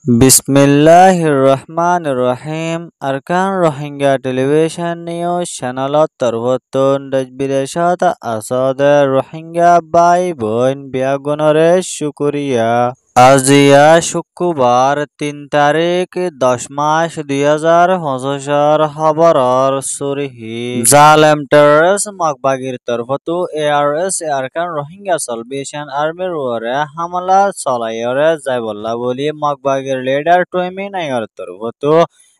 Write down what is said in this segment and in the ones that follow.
Bismillahirrahmanirrahim. Arkan Rohingya Television News Channel Tarwatun Dajbideshata Asade Rohingya Bai Boin Biagunore Shukuriya আজিয়া শুক্রবার ৩ তারিখ ১০ মাস ২০২৫ খবরর সুরিহি জালেম টেররিস্ট মকবাগির তরফতু এআরএস আরকান রোহিঙ্গা সালভেশন আর্মির ওরে হামলা চলাইরে যাইবল্লা বলি মকবাগির লিডার টুইমি নাইর তরফতু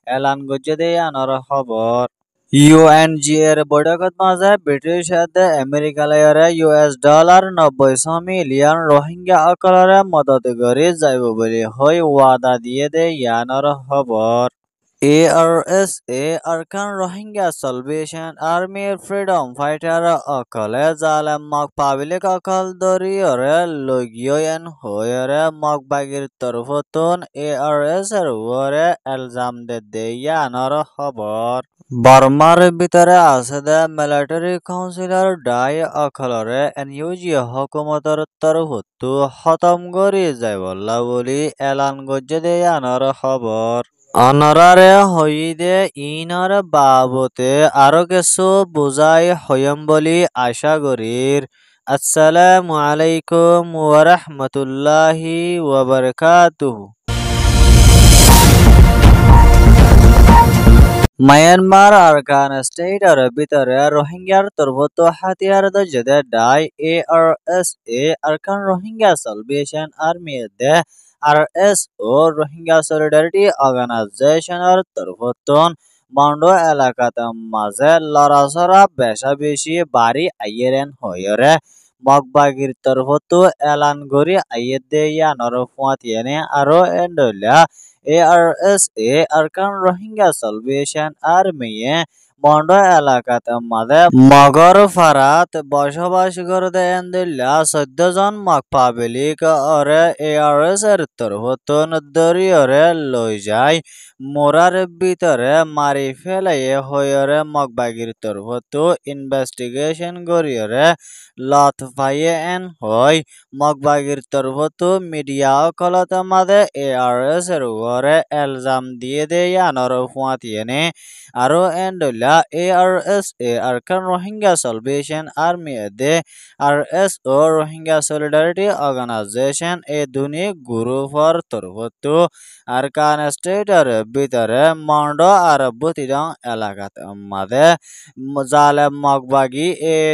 এলান গজ্জে আনর খবর ইউএনজিএর বৈঠকত মাঝে ব্রিটিশ আমেরিকালয়রে $90 মিলিয়ন রোহিঙ্গা অকলরে মদত করি যাইব বলি হই ওয়াদা দিয়ে দে ইয়ানর খবর এআরএস আরকান রোহিঙ্গা সালভেশন আর্মির ফ্রিডম ফাইটার অকলে জালেম মক পাবলিক অকল দরিয়রে লগিয়ন হয়রে মক বাগির তরফতুন এআরএস এর ওরে এলজাম দে ইয়ানর খবর বর্মার ভিতরে আছে দে মিলিটারি কাউন্সিলর ডাই অখলরে এনইউজি হকুমতর তরফতু খতম করি যাইবল্লা বলি এলান গজ্জে দে আনর খবর অনরারে হইদে ইনর বাবতে আরো কিছু বুঝাই হইম বলি আশা করির আসসালামু আলাইকুম ওয়া রাহমাতুল্লাহি ওয়া বারাকাতুহু মায়ানমার আরকান স্টেটর ভিতরে রোহিঙ্গার তরফত হাতিয়ার দজদে ডাই ARS Arakan Rohingya Salvation Army দে আরএসও রোহিঙ্গা সলিডারিটি অর্গানাইজেশনের তরফতন মন্ডো এলাকাতে মাঝে লড়াচড়া বেশা বেশি বাড়ি আইয়েরেন হয়রে মগবাগির তরফতু এলান গরি আইয়ে দে ইয়ানর ফুয়াতিয়ানে আরো এন্ডলিয়া এআরএস আরকান রোহিঙ্গা সালভেশন আর্মিয়ে মন্ড এলাকাতে মাঝে মগর ফারাত বসবাস করতে এন্দিল্লা 14 জন মগ পাবলিক ওরে এআরএস এর তরফতুন দরিয়রে লই যায় মোরার ভিতরে মারি ফেলাইয়ে হয়রে মগবাগির তরফতু ইনভেস্টিগেশন করিয়রে লত পাইয়ে এন হয় মগবাগির তরফতু মিডিয়া কলতে মাঝে এআরএস এর ওরে এলজাম দিয়ে দেয় আনর ফুয়াতিয়েনে আরো এন্ডলা ARS Arakan Rohingya Salvation Army দে আরএসও রোহিঙ্গা সলিডারিটি অর্গানাইজেশন দুনি গ্রুপর তরফতু আরকান স্টেটের ভিতরে মন্ড আর বুতিডং এলাকাত মাঝে জালেম মগবাগি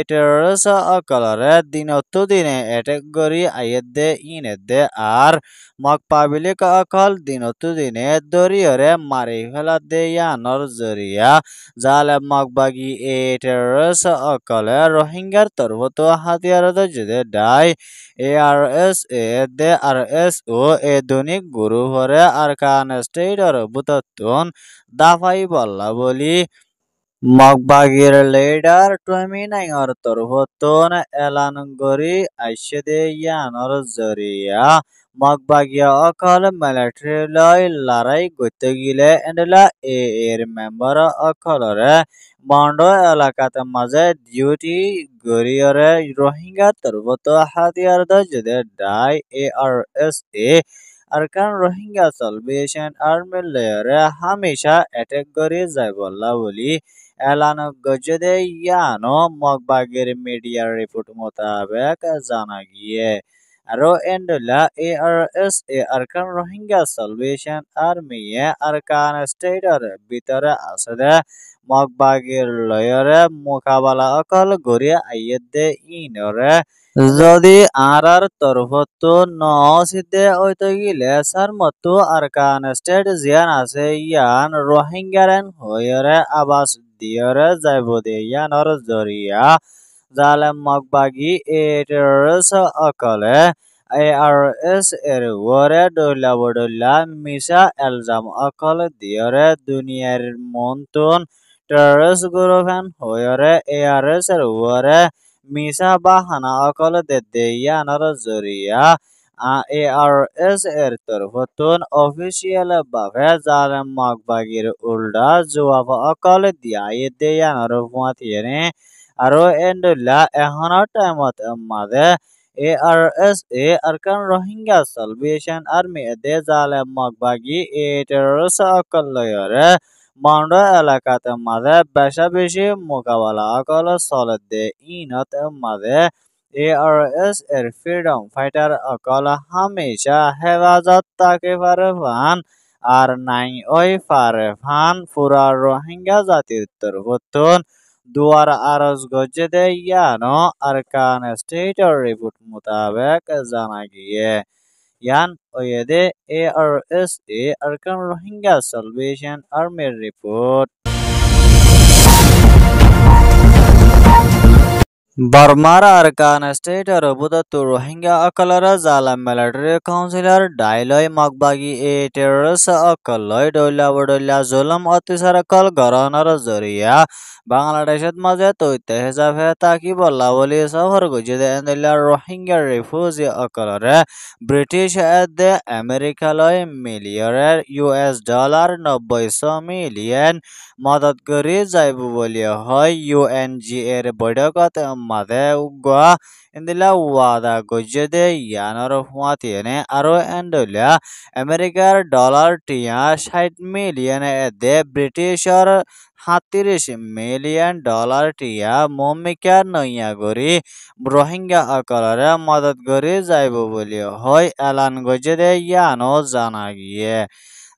টেররিস্ট অকলরে দিনতো দিনে এটেক করি আইয়ে দে ইনে দে আর মগ পাবলিক অকল দিনতো দিনে দরিয়রে মারি ফেলা দে ইয়ানর জরিয়া জালেম মগবাগি টেররিস্ট অকলে রোহিঙ্গার তরফতো হাতিয়ার দজদে ডাই এআরএস দে আরএসও দৈনিক গ্রুপরে আরকান স্টেটর বুততুন দাফাই বল্লা বলি মগবাগির লিডার টুইমি নাইর তরফতুন এলান গরি আইসে দে ইয়ানর জরিয়া মগবাগিয়া অকল মিলিটারি লয় লড়াই করতে গিলে এন্ডলা এর মেম্বার অকলরে মন্ড এলাকাতে মাঝে ডিউটি গরিয়রে রোহিঙ্গা তরফত হাতিয়ার দজদে ডাই ARS Arakan Rohingya Salvation Army লেয়ারে হামেশা অ্যাটাক করে যাইবল্লা বলি এলান গজদে ইয়ানো মগবাগের মিডিয়ার রিপোর্ট মোতাবেক জানা গিয়ে আরো এন্ডলা ARS Arakan Rohingya Salvation Army Arakan স্টেটর ভিতরে আছে মগবাগের লয়রে মোকাবেলা অকল গড়িয়ে আইয়ে দে ইনরে যদি আর তরফতো ন সিদ্ধে ওইতে গিলে সার মতো আরকান স্টেট জিয়ান আছে ইয়ান রোহিঙ্গারেন হয়রে আবাস দিয়রে যাইব দে ইয়ানর জরিয়া জালেম মগবাগি টেররিস্ট অকলে এআরএস এর ওরে ডইলা বডইলা মিসা এলজাম অকল দিয়রে দুনিয়ার মন্তন টেররিস্ট গ্রুপেন হয়রে এআরএস এর ওরে মিসা বাহানা অকল দে ইয়ানর জরিয়া এআরএস এর তরফতুন অফিসিয়াল ভাবে জালেম মগবাগির উল্টা জবাব অকল দিয়াই দে ইয়ানর ফুয়াতিয়েনে আরো এন্ডলা এখনো টাইমত মাঝে ARSA Arkan Rohingya Salvation Army de Zalem Magbagi e terrorist akallayore Mondo এলাকাতে মাঝে বেশা বেশি মোকাবেলা আকল চলতে ইনত মাঝে ARS এর ফ্রিডম ফাইটার আকল হামেশা হেফাজত তাকে পারে ফান আর নাই ওই পারে ফান পুরা রোহিঙ্গা জাতির তরফতন দুয়ার আরজ গজে দে ইয়ানো আরকান স্টেটের রিপোর্ট মোতাবেক জানা গিয়ে ইয়ান ওয়েদে ARSA আরকান রোহিঙ্গা সালভেশন আর্মির report Burma Arkan State Robuda to Rohingya Akalara Zala Military Councilor Dailoi Magbagi A terrorist Akaloi Dola Bodola Zolam Otisarakal Garanar Zoria Bangladeshat Maze Toite Hezafe Taki Bolawali Sahar Gujide and the Rohingya refugee Akalare British at the Americaloi millionaire US $90 million मदद करी जाइबो बोलियो হয় UNG এর বৈঠকত মাঝে উগা ইন্দিলা ওয়াদা গজে দে ইয়ানর হুয়াতিনে আরো এন্ডলিয়া আমেরিকার ডলার টিয়া 60 মিলিয়ন দে ব্রিটিশর 37 মিলিয়ন ডলার টিয়া মমিকা নইয়া গরি রোহিঙ্গা আকলরে মদদ করি যাইবো বলিও হয় এলান গজে দে ইয়ানো জানা গিয়ে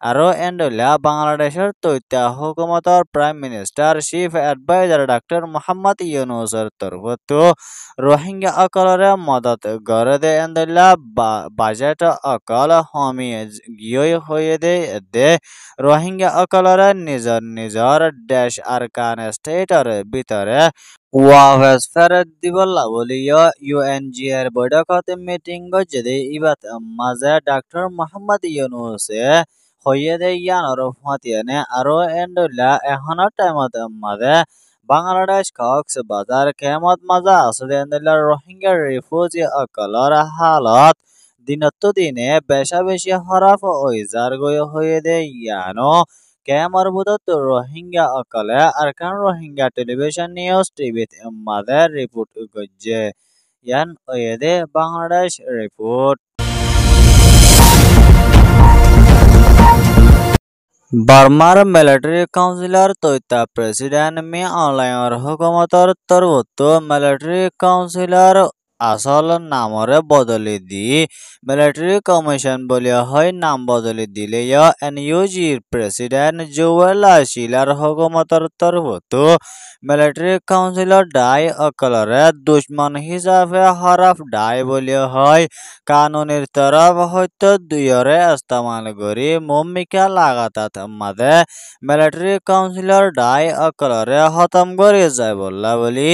আরো এন্ডলা বাংলাদেশের তথ্য হুকুমতর prime minister chief adviser doctor Mohammad ইউনুসের তরফত রোহিঙ্গা অকলরে মদত গড়ে দে এন্ডলা বাজেট অকল হমি গিয়ে হয়ে দে রোহিঙ্গা অকলরে নিজর নিজর দেশ আরকান স্টেটের ভিতরে ওয়াভেস ফেরত দিবল্লা বলিও ইউএনজি এর বৈঠকতে মিটিং গজে ইবাত মাঝে ডক্টর মোহাম্মদ ইউনুসে হইয়ে দে ইয়ানর ফাতিয়ানে আরো এন্ডুলা এখনো টাইমত মাঝে বাংলাদেশ কক্সবাজার কেমত মাজা আছে এন্ডুলা রোহিঙ্গা রিফিউজি অকলর হালত দিনত দিনে বেশা বেশি হরাফ ওইজার গয় হয়ে দে ইয়ানো কেমর বুদত রোহিঙ্গা অকলে আরকান রোহিঙ্গা টেলিভিশন নিউজ টিভিত মাঝে রিপোর্ট গজ্জে ইয়ান ওয়েদে বাংলাদেশ রিপোর্ট বার্মার মিলিটারি কাউন্সিলর তৈতা প্রেসিডেন্ট মি অনলাইন হুকুমতর তরফত মিলিটারি কাউন্সিলর আসল নামরে বদলি দি মিলিটারি কমিশন বলিয়া হয় নাম বদলি দিলে এনইউজির প্রেসিডেন্ট জুয়েল শিলার হুকুমতর তরফত মিলিটারি কাউন্সিলর ডাই অকলরে দুশ্মন হিসাবে হরফ ডাই বলিয়া হয় কানুনের তরফ হয়তো দুইরে ইস্তেমাল করি ভূমিকা লাগাতাত মাঝে মিলিটারি কাউন্সিলর ডাই অকলরে খতম করে যায় বললা বলি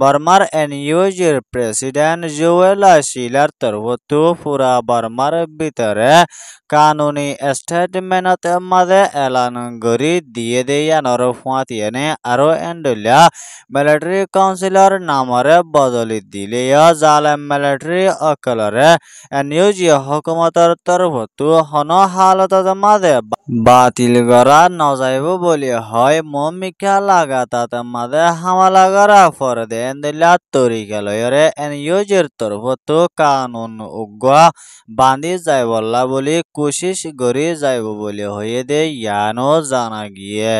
বর্মার এনইউজির প্রেসিডেন্ট জুয়েল শিলার তরফত পুরা বর্মার ভিতরে কানুনি স্টেটমেন্ট মাঝে এলান করি দিয়ে দেয়ানোর ফাঁতিয়ানে আরো এন্ডলিয়া মিলিটারি কাউন্সিলর নামরে বদলি দিলে জালেম মিলিটারি অকলরে এনইউজি হুকুমতর তরফত হন হালতর মাঝে বাতিল করা নজাইব বলি হয় ভূমিকা লাগাতাত মাঝে হামলা করা পর দেন দিলা তরিকা লয়রে এনইউজির তরফত কানুন উগা বান্ধি যাই বললা বলি কোশিশ করি যাইব বলি হয়ে দে ইয়ানো জানা গিয়ে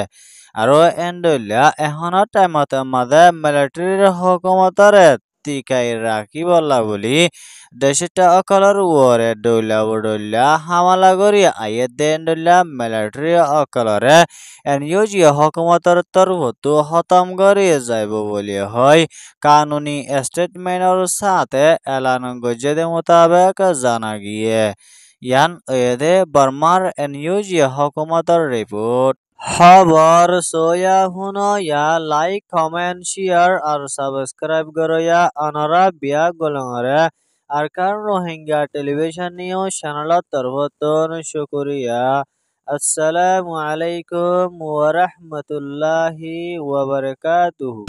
আরো এন্ডলিয়া এখনো টাইমত মাঝে মিলিটারির হুকুমতরে টিকাই রাখি বললা বলি দেশটা অকলর ওরে ডইলা বডইলা হামলা করি আইয়ে দেন ডইলা মিলিটারি অকলরে এনইউজি হুকুমতর তরফত খতম করে যাইব বলি হয় কানুনি স্টেটমেন্টর সাথে এলান গজে মোতাবেক জানা গিয়ে ইয়ান এদে বর্মার এনইউজি হুকুমতর রিপোর্ট খবর সোয়া হুনো ইয়া লাইক কমেন্ট শেয়ার আর সাবস্ক্রাইব করো ইয়া আনারা বিয়া গলংরে আরকান রোহিঙ্গা টেলিভিশন নিউজ চ্যানেলত তরফতন শুকরিয়া আসসালামু আলাইকুম ওয়া রাহমাতুল্লাহি ওয়া বারাকাতুহু।